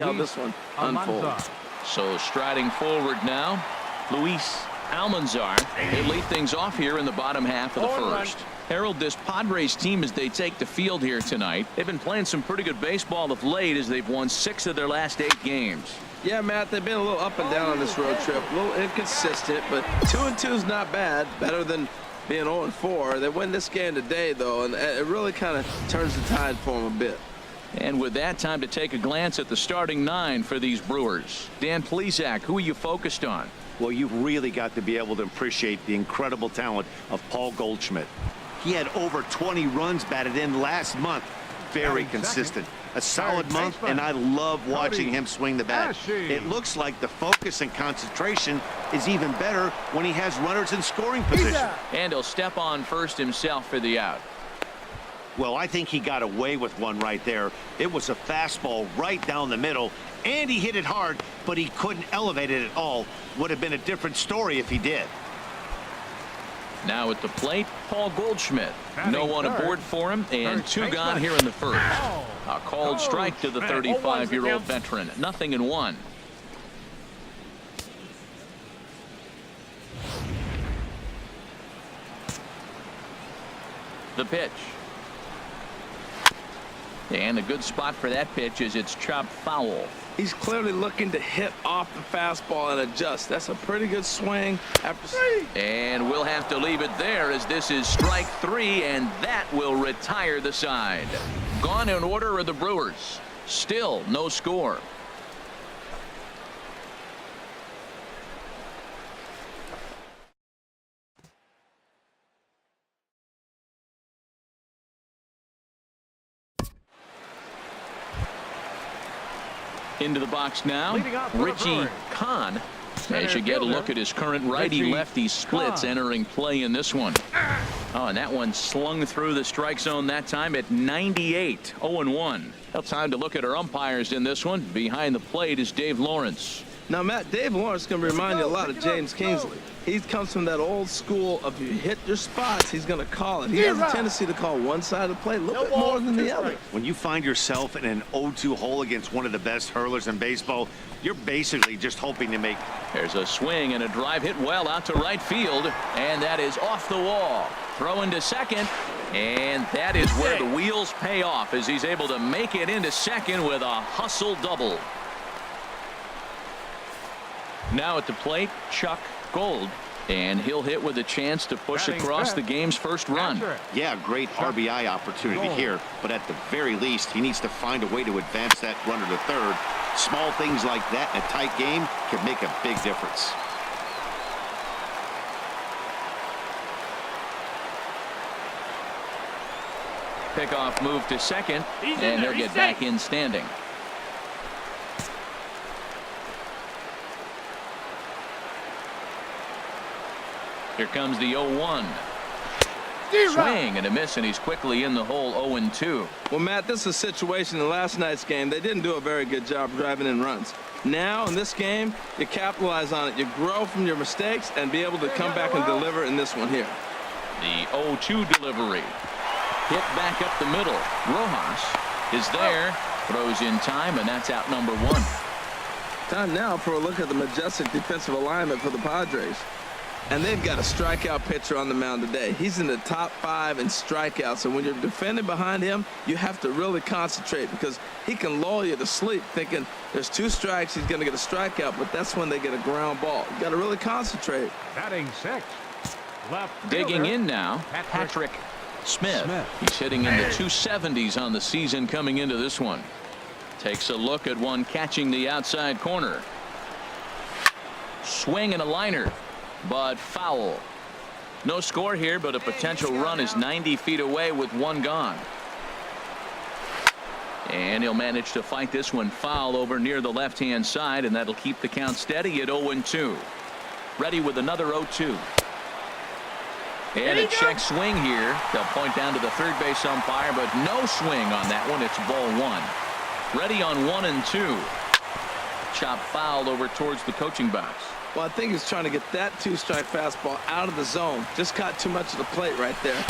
how this one unfolds. So striding forward now, Luis Almanzar. They lead things off here in the bottom half of the first. Harold, this Padres team, as they take the field here tonight, they've been playing some pretty good baseball of late as they've won 6 of their last 8 games. Yeah, Matt, they've been a little up and down on this road trip, a little inconsistent, but 2-2 is not bad, better than being 0-4. They win this game today, though, and it really kind of turns the tide for them a bit. And with that, time to take a glance at the starting 9 for these Brewers. Dan Plesac, who are you focused on? Well, you've really got to be able to appreciate the incredible talent of Paul Goldschmidt. He had over 20 runs batted in last month. Very consistent. A solid month, and I love watching him swing the bat. It looks like the focus and concentration is even better when he has runners in scoring position. And he'll step on first himself for the out. Well, I think he got away with one right there. It was a fastball right down the middle, and he hit it hard, but he couldn't elevate it at all. Would have been a different story if he did. Now at the plate, Paul Goldschmidt. No one aboard for him, and 2 gone here in the first. A called strike to the 35-year-old veteran. 0-1. The pitch. And a good spot for that pitch is it's chopped foul. He's clearly looking to hit off the fastball and adjust. That's a pretty good swing. And we'll have to leave it there as this is strike 3, and that will retire the side. Gone in order are the Brewers. Still no score. Into the box now, Richie Kahn. As you get a look at his current righty-lefty splits entering play in this one. Oh, and that one slung through the strike zone that time at 98. 0-1. Well, time to look at our umpires in this one. Behind the plate is Dave Lawrence. Now, Matt, Dave Lawrence is going to remind you a lot of James Kingsley. He comes from that old school of you hit your spots, he's going to call it. He has a tendency to call one side of the plate a little bit more than the other. When you find yourself in an 0-2 hole against one of the best hurlers in baseball, you're basically just hoping to make. There's a swing and a drive hit well out to right field, and that is off the wall. Throw into second, and that is where the wheels pay off as he's able to make it into second with a hustle double. Now at the plate, Chuck Gold, and he'll hit with a chance to push across the game's first run. Yeah, great RBI opportunity here, but at the very least, he needs to find a way to advance that runner to third. Small things like that in a tight game can make a big difference. Pickoff move to second, and he'll get back in standing. Here comes the 0-1. Swing and a miss, and he's quickly in the hole. 0-2. Well, Matt, this is a situation in last night's game. They didn't do a very good job driving in runs. Now, in this game, you capitalize on it. You grow from your mistakes and be able to come back and deliver in this one here. The 0-2 delivery. Hit back up the middle. Rojas is there. Throws in time, and that's out number 1. Time now for a look at the majestic defensive alignment for the Padres. And they've got a strikeout pitcher on the mound today. He's in the top 5 in strikeouts. And when you're defending behind him, you have to really concentrate because he can lull you to sleep thinking there's 2 strikes, he's going to get a strikeout, but that's when they get a ground ball. You got to really concentrate. Batting 6. Left digging in now, Patrick Smith. He's hitting in the 270s on the season coming into this one. Takes a look at one catching the outside corner. Swing and a liner, but foul. No score here, but a potential run is 90 feet away with 1 gone. And he'll manage to fight this one foul over near the left-hand side, and that'll keep the count steady at 0-2. Ready with another 0-2. And a check swing here. They'll point down to the third base umpire, but no swing on that one. It's ball 1. Ready on 1 and 2. Chop foul over towards the coaching box. Well, I think he's trying to get that 2-strike fastball out of the zone. Just caught too much of the plate right there.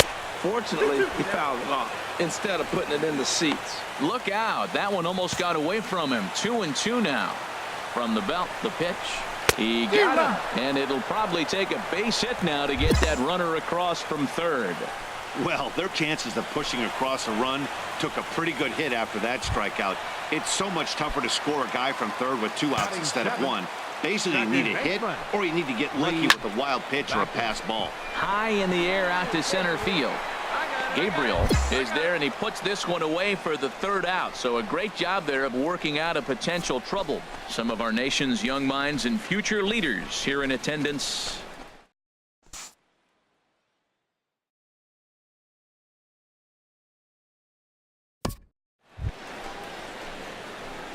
Unfortunately, he fouled it off instead of putting it in the seats. Look out. That one almost got away from him. 2-2 now. From the belt, the pitch. He got him. And it'll probably take a base hit now to get that runner across from third. Well, their chances of pushing across a run took a pretty good hit after that strikeout. It's so much tougher to score a guy from third with 2 outs instead of 1. Basically, you need a hit or you need to get lucky with a wild pitch or a pass ball. High in the air out to center field. Gabriel is there, and he puts this one away for the third out. So a great job there of working out a potential trouble. Some of our nation's young minds and future leaders here in attendance.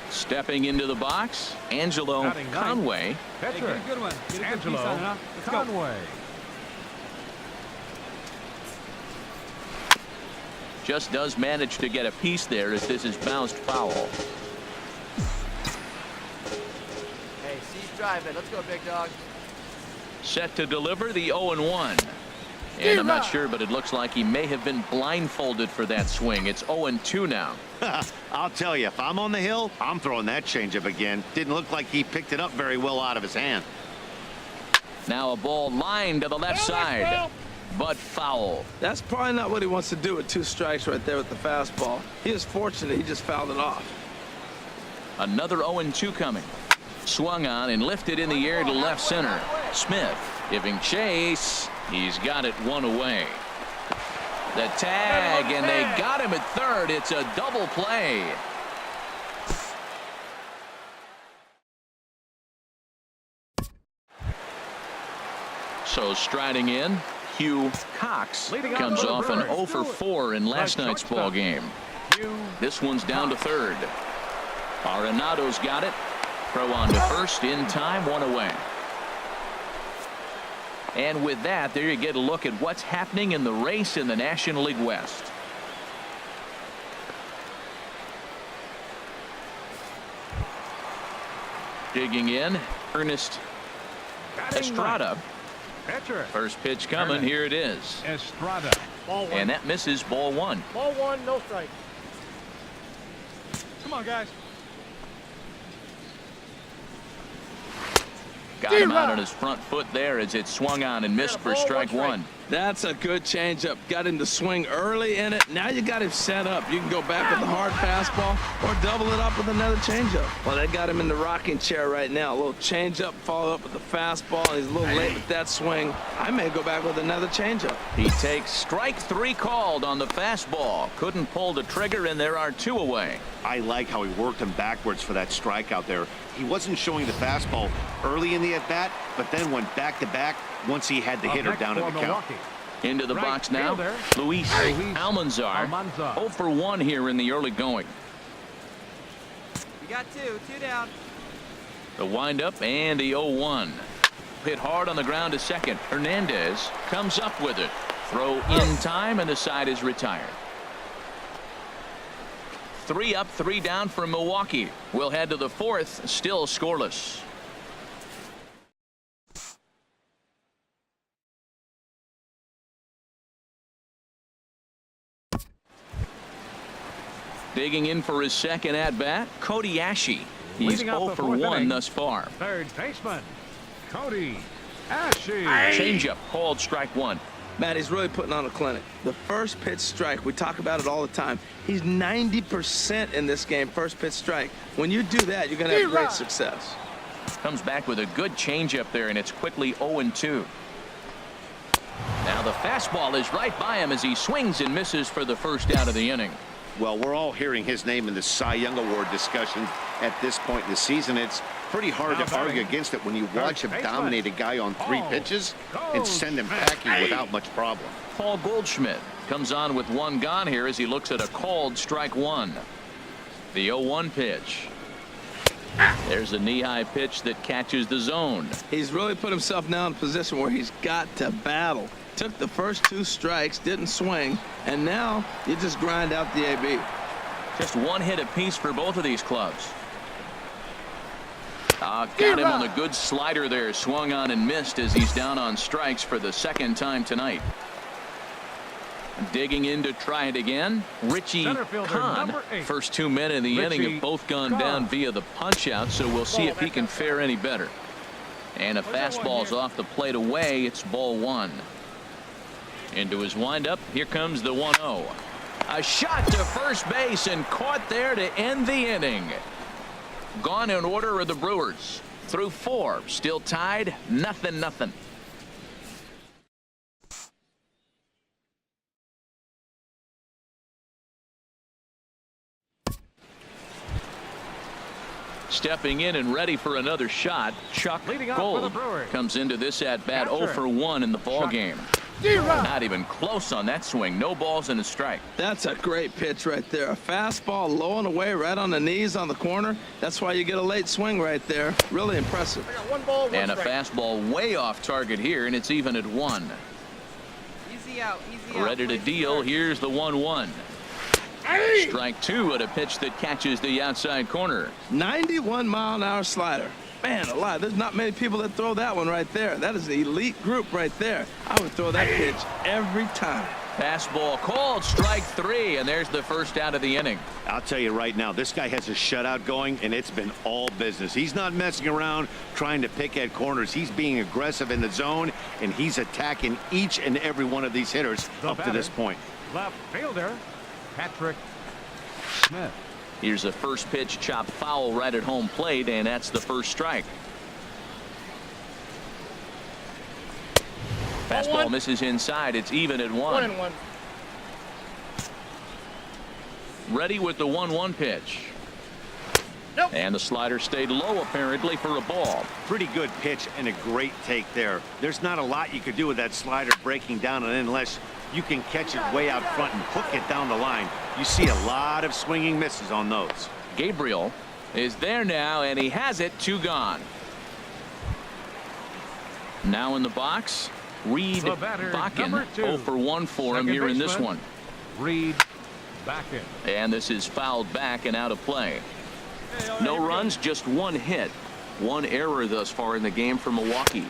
Stepping into the box, Angelo Conway. Pitcher. Get a good one. Get a Angelo good piece on it. Conway. Just does manage to get a piece there as this is bounced foul. Hey, C's driving. Let's go, big dog. Set to deliver the 0-1. And I'm not sure, but it looks like he may have been blindfolded for that swing. It's 0-2 now. I'll tell you, if I'm on the hill, I'm throwing that changeup again. Didn't look like he picked it up very well out of his hand. Now a ball lined to the left side, but foul. That's probably not what he wants to do with 2 strikes right there with the fastball. He is fortunate he just fouled it off. Another 0-2 coming. Swung on and lifted in the air to left center. Smith giving chase. He's got it 1 away. The tag, and they got him at third. It's a double play. So striding in, Hugh Cox comes off an 0 for 4 in last night's ball game. This one's down to third. Arenado's got it. Throw on to first in time, 1 away. And with that, there you get a look at what's happening in the race in the National League West. Digging in, Ernest Estrada. Pitcher. First pitch coming. Here it is. Estrada. Ball 1. And that misses, ball 1. Ball 1, no strike. Come on, guys. Got him out on his front foot there as it swung on and missed for strike 1. That's a good changeup. Got him to swing early in it. Now you got him set up. You can go back with the hard fastball or double it up with another changeup. Well, they got him in the rocking chair right now. A little changeup, follow up with the fastball. He's a little late with that swing. I may go back with another changeup. He takes strike 3 called on the fastball. Couldn't pull the trigger, and there are 2 away. I like how he worked him backwards for that strikeout there. He wasn't showing the fastball early in the at-bat, but then went back-to-back once he had the hitter down in the count. Into the box now, Luis Almanzar. 0 for 1 here in the early going. We got 2 down. The windup and the 0-1. Hit hard on the ground to second. Hernandez comes up with it. Throw in time, and the side is retired. 3 up, 3 down for Milwaukee. We'll head to the 4th, still scoreless. Digging in for his second at-bat, Cody Ashe. He's 0 for 1 thus far. Third baseman, Cody Ashe. Changeup called strike 1. Matt, he's really putting on a clinic. The first pitch strike, we talk about it all the time. He's 90% in this game, first pitch strike. When you do that, you're going to have great success. Comes back with a good changeup there, and it's quickly 0-2. Now the fastball is right by him as he swings and misses for the first out of the inning. Well, we're all hearing his name in the Cy Young Award discussion at this point in the season. It's pretty hard to argue against it when you watch him dominate a guy on 3 pitches and send him packing without much problem. Paul Goldschmidt comes on with 1 gone here as he looks at a called strike 1. The 0-1 pitch. There's a knee-high pitch that catches the zone. He's really put himself now in a position where he's got to battle. Took the first 2 strikes, didn't swing, and now you just grind out the AB. Just 1 hit apiece for both of these clubs. Got him on the good slider there. Swung on and missed as he's down on strikes for the 2nd time tonight. Digging in to try it again, Richie Center fielder, Kahn. number 8. First 2 men in the inning have both gone down via the punch out, so we'll see if he can fare any better. And a fastball's off the plate away. It's ball 1. Into his windup. Here comes the 1-0. A shot to first base and caught there to end the inning. Gone in order of the Brewers. Through 4. Still tied. 0-0. Stepping in and ready for another shot, Chuck Leading off for the Gold Brewers. comes into this at bat Catcher. 0 for 1 in the ball game. Not even close on that swing. No balls and a strike. That's a great pitch right there. A fastball low and away right on the knees on the corner. That's why you get a late swing right there. Really impressive. I got 1 ball, 1 And a strike. fastball way off target here, and it's even at 1. Easy out, easy out. Ready to Please deal. start. Here's the 1-1. Strike 2 at a pitch that catches the outside corner. 91-mile-an-hour slider. Man alive, there's not many people that throw that one right there. That is an elite group right there. I would throw that pitch every time. Fastball called, strike 3, and there's the first out of the inning. I'll tell you right now, this guy has a shutout going, and it's been all business. He's not messing around trying to pick at corners. He's being aggressive in the zone, and he's attacking each and every one of these hitters The up to batter, this point. Left fielder, Patrick Smith. Here's a first pitch chopped foul right at home plate, and that's the first strike. Fastball misses inside. It's even at 1. 1-1. Ready with the 1-1 pitch. Nope. And the slider stayed low apparently for a ball. Pretty good pitch and a great take there. There's not a lot you could do with that slider breaking down, and unless you can catch it way out front and hook it down the line, you see a lot of swinging misses on those. Gabriel is there now, and he has it. 2 gone. Now in the box, Reed The batter, number Bakken. 2. 0 for 1 for him Second here in this baseman. one. Reed Bakken. And this is fouled back and out of play. No runs, just 1 hit. 1 error thus far in the game for Milwaukee.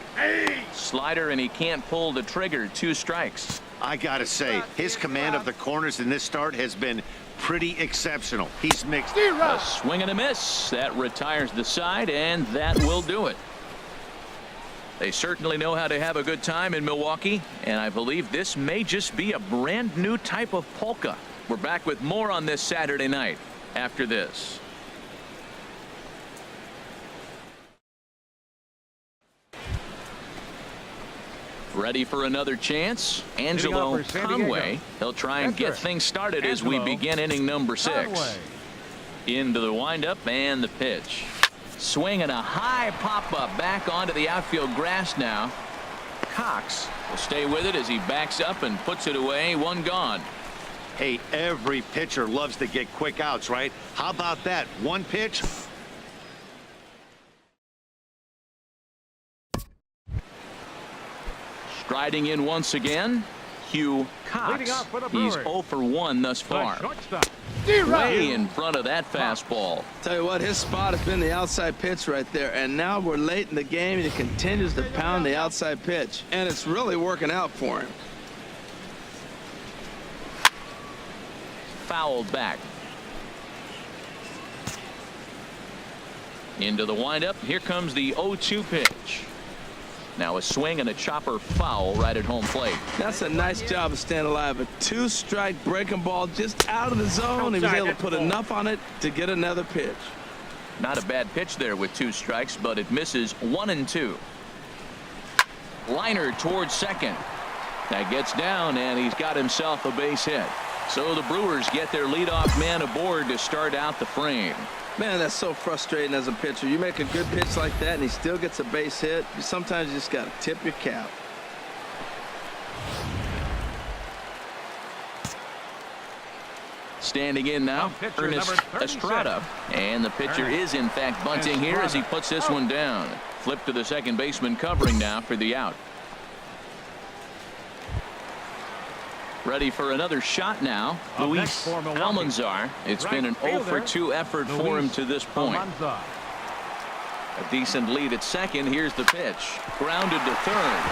Slider, and he can't pull the trigger. 2 strikes. I gotta say, his command of the corners in this start has been pretty exceptional. He's mixed. A swing and a miss. That retires the side, and that will do it. They certainly know how to have a good time in Milwaukee, and I believe this may just be a brand new type of polka. We're back with more on this Saturday night after this. Ready for another chance? Angelo Hitting off for San Conway. Diego. He'll try and get Enter. things started as we Angelo begin inning number 6. Conway. Into the windup and the pitch. Swing and a high pop-up back onto the outfield grass now. Cox will stay with it as he backs up and puts it away. 1 gone. Hey, every pitcher loves to get quick outs, right? How about that? 1 pitch. Striding in once again, Hugh Cox. Leading off for the He's Brewers. 0 for 1 thus The far. shortstop. Way in front of that fastball. Tell you what, his spot has been the outside pitch right there, and now we're late in the game and he continues to pound the outside pitch, and it's really working out for him. Fouled back. Into the windup. Here comes the 0-2 pitch. Now a swing and a chopper foul right at home plate. That's a nice job of staying alive. A 2-strike breaking ball just out of the zone. He was able to put enough on it to get another pitch. Not a bad pitch there with 2 strikes, but it misses 1 and 2. Liner towards second. That gets down, and he's got himself a base hit. So the Brewers get their leadoff man aboard to start out the frame. Man, that's so frustrating as a pitcher. You make a good pitch like that and he still gets a base hit. Sometimes you just got to tip your cap. Standing in now, Pitcher Ernest number 37. Estrada. And the pitcher is in fact bunting here as he puts this one down. Flip to the second baseman covering now for the out. Ready for another shot now. Up Luis next for Milwaukee. Almanzar. It's been an 0 for 2 effort for him to this point. Almanzar. A decent lead at second. Here's the pitch. Grounded to third.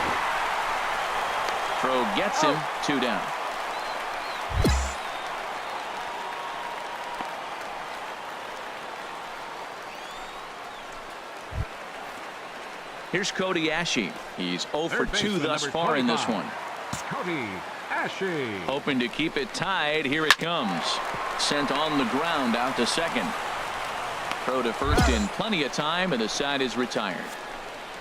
Throw gets him. 2 down. Here's Cody Ashe. He's 0 for Third 2 baseman, thus number far in this 25. one. Cody Ashe. Hoping to keep it tied. Here it comes. Sent on the ground out to second. Throw to first in plenty of time, and the side is retired.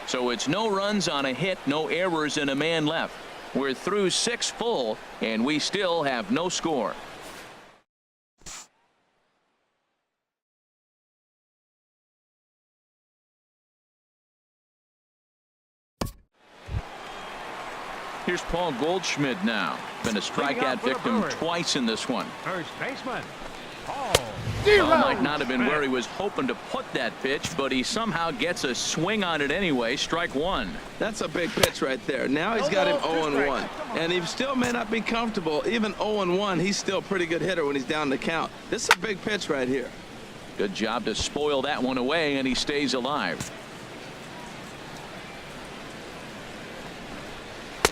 So it's no runs on a hit, no errors, and a man left. We're through 6 full, and we still have no score. Here's Paul Goldschmidt now. Been a strikeout victim twice in this one. First baseman, Paul. Well, might not have been where he was hoping to put that pitch, but he somehow gets a swing on it anyway. Strike one. That's a big pitch right there. Now he's got him 0-1. And he still may not be comfortable. Even 0-1, he's still a pretty good hitter when he's down the count. This is a big pitch right here. Good job to spoil that one away, and he stays alive.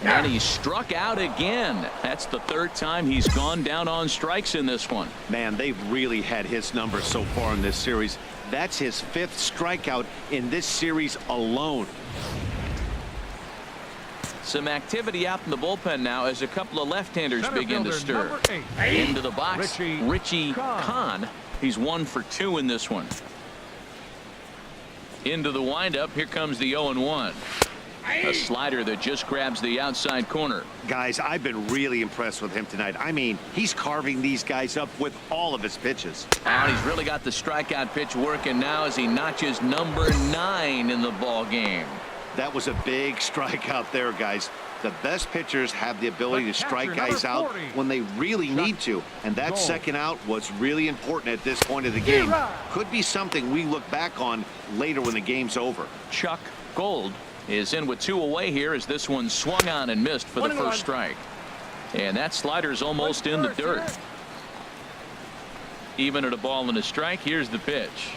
And he struck out again. That's the 3rd time he's gone down on strikes in this one. Man, they've really had his number so far in this series. That's his 5th strikeout in this series alone. Some activity out in the bullpen now as a couple of left-handers Center begin to fielder, stir. number 8. Into the box, Richie Kahn. He's 1 for 2 in this one. Into the windup. Here comes the 0-1. A slider that just grabs the outside corner. Guys, I've been really impressed with him tonight. I mean, he's carving these guys up with all of his pitches. And he's really got the strikeout pitch working now as he notches number 9 in the ball game. That was a big strikeout there, guys. The best pitchers have the ability to strike guys out when they really need to. And that second out was really important at this point of the game. Could be something we look back on later when the game's over. Chuck Gold is in with 2 away here as this one swung on and missed for the first strike. And that slider's almost in the dirt. Even at a ball and a strike, here's the pitch.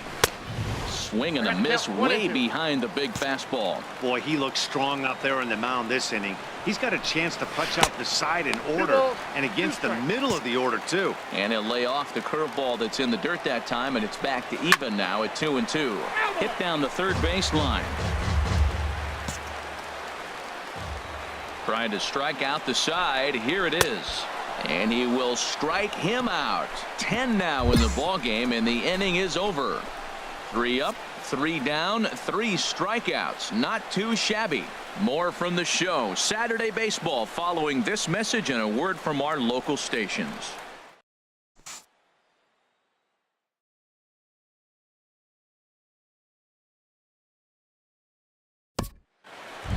Swing and a miss way behind the big fastball. Boy, he looks strong up there on the mound this inning. He's got a chance to punch out the side in order and against the middle of the order, too. And he'll lay off the curveball that's in the dirt that time, and it's back to even now at 2-2. Hit down the third baseline. Trying to strike out the side. Here it is. And he will strike him out. 10 now in the ball game, and the inning is over. 3 up, 3 down, 3 strikeouts. Not too shabby. More from the show. Saturday Baseball following this message and a word from our local stations.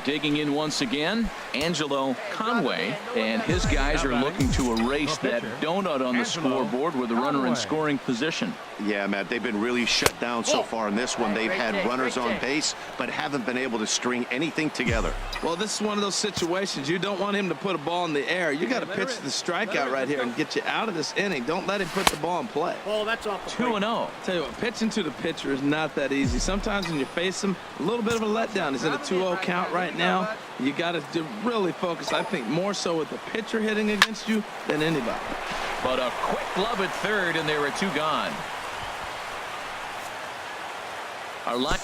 Digging in once again, Angelo Conway, and his guys are looking to erase that donut on the scoreboard with a runner in scoring position. Yeah, Matt, they've been really shut down so far in this one. They've had runners on base, but haven't been able to string anything together. Well, this is one of those situations. You don't want him to put a ball in the air. You got to pitch the strikeout right here and get you out of this inning. Don't let him put the ball in play. Oh, that's off the 2-0. Tell you what, pitching to the pitcher is not that easy. Sometimes when you face him, a little bit of a letdown. He's in a 2-0 count right now. You got to really focus, I think, more so with the pitcher hitting against you than anybody. But a quick glove at third, and there are 2 gone. Our luck.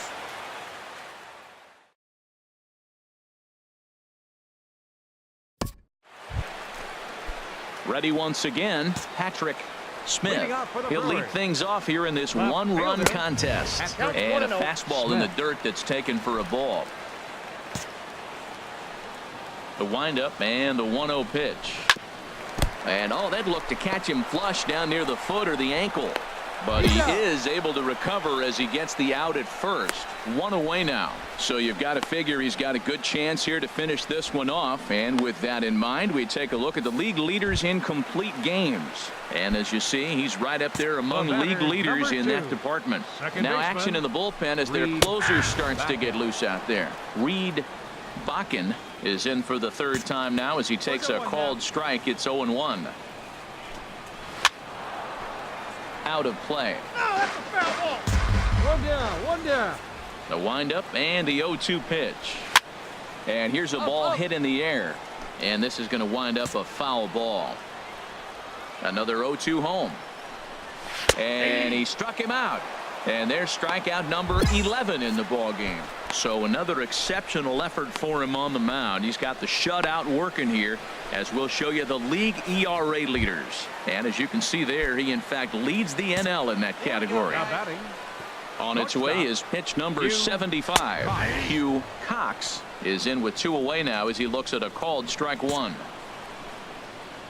Ready once again, Patrick Smith. He'll lead things off here in this 1-run contest. And a fastball in the dirt that's taken for a ball. The windup and the 1-0 pitch. And they'd look to catch him flush down near the foot or the ankle. But he is able to recover as he gets the out at first. 1 away now. So you've got to figure he's got a good chance here to finish this one off. And with that in mind, we take a look at the league leaders in complete games. And as you see, he's right up there among league leaders in that department. Now action in the bullpen as their closer starts to get loose out there. Reed Bakken is in for the 3rd time now as he takes a called strike. It's 0-1. Out of play. No, that's a foul ball. 1 down. The windup and the 0-2 pitch. And here's a ball hit in the air. And this is going to wind up a foul ball. Another 0-2 home. And he struck him out. And there's strikeout number 11 in the ball game. So another exceptional effort for him on the mound. He's got the shutout working here, as we'll show you the league ERA leaders. And as you can see there, he in fact leads the NL in that category. On its way is pitch number 75. Hugh Cox is in with 2 away now as he looks at a called strike 1.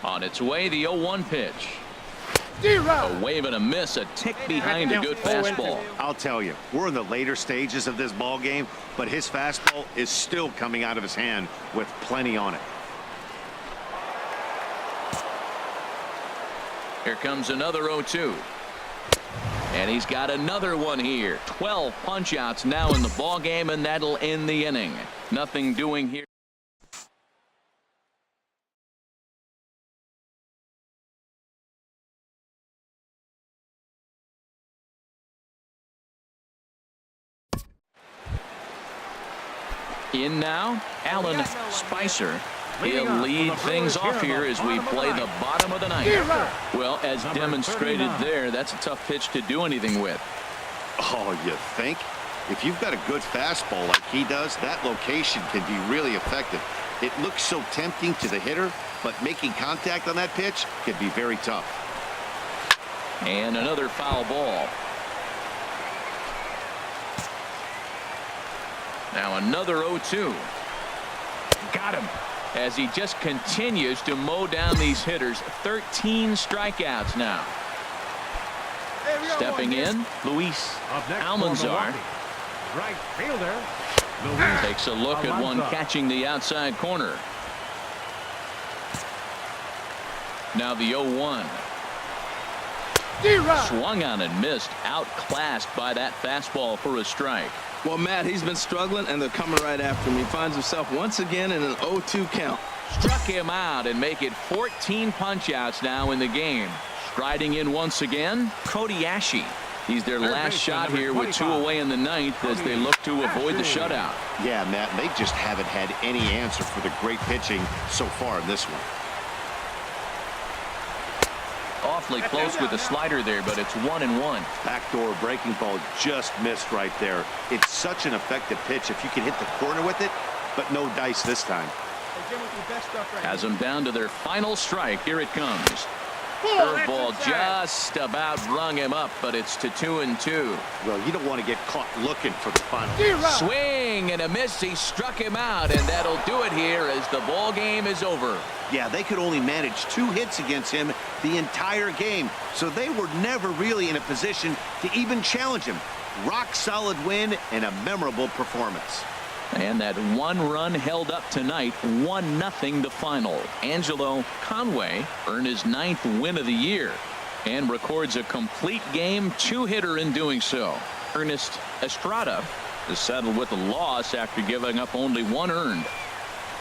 On its way, the 0-1 pitch. A wave and a miss, a tick behind a good fastball. I'll tell you, we're in the later stages of this ball game, but his fastball is still coming out of his hand with plenty on it. Here comes another 0-2. And he's got another one here. 12 punch outs now in the ball game, and that'll end the inning. Nothing doing here. In now, Alan Spicer. He'll lead things off here as we play the bottom of the ninth. Well, as demonstrated there, that's a tough pitch to do anything with. Oh, you think? If you've got a good fastball like he does, that location can be really effective. It looks so tempting to the hitter, but making contact on that pitch can be very tough. And another foul ball. Now another 0-2. Got him. As he just continues to mow down these hitters. 13 strikeouts now. Stepping in, Luis Almanzar. Right fielder. Takes a look at one catching the outside corner. Now the 0-1. Swung on and missed. Outclassed by that fastball for a strike. Well, Matt, he's been struggling, and they're coming right after him. He finds himself once again in an 0-2 count. Struck him out and make it 14 punch-outs now in the game. Striding in once again, Cody Ashe. He's their last shot here with 2 away in the ninth as they look to avoid the shutout. Yeah, Matt, they just haven't had any answer for the great pitching so far in this one. Awfully close with the slider there, but it's 1-1. Backdoor breaking ball just missed right there. It's such an effective pitch if you can hit the corner with it, but no dice this time. Has them down to their final strike. Here it comes. Curveball just about rung him up, but it's to 2-2. Well, you don't want to get caught looking for the final. Swing and a miss. He struck him out, and that'll do it here as the ball game is over. Yeah, they could only manage 2 hits against him the entire game, so they were never really in a position to even challenge him. Rock solid win and a memorable performance. And that 1 run held up tonight, 1-0 the final. Angelo Conway earned his 9th win of the year and records a complete game 2-hitter in doing so. Ernest Estrada is settled with a loss after giving up only 1 earned.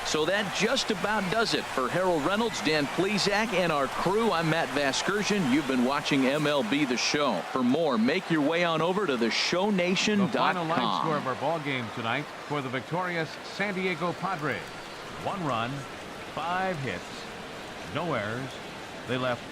So that just about does it for Harold Reynolds, Dan Plesac, and our crew. I'm Matt Vasgersian. You've been watching MLB The Show. For more, make your way on over to theshownation.com. The final line score of our ball game tonight for the victorious San Diego Padres. 1 run, 5 hits, no errors. They left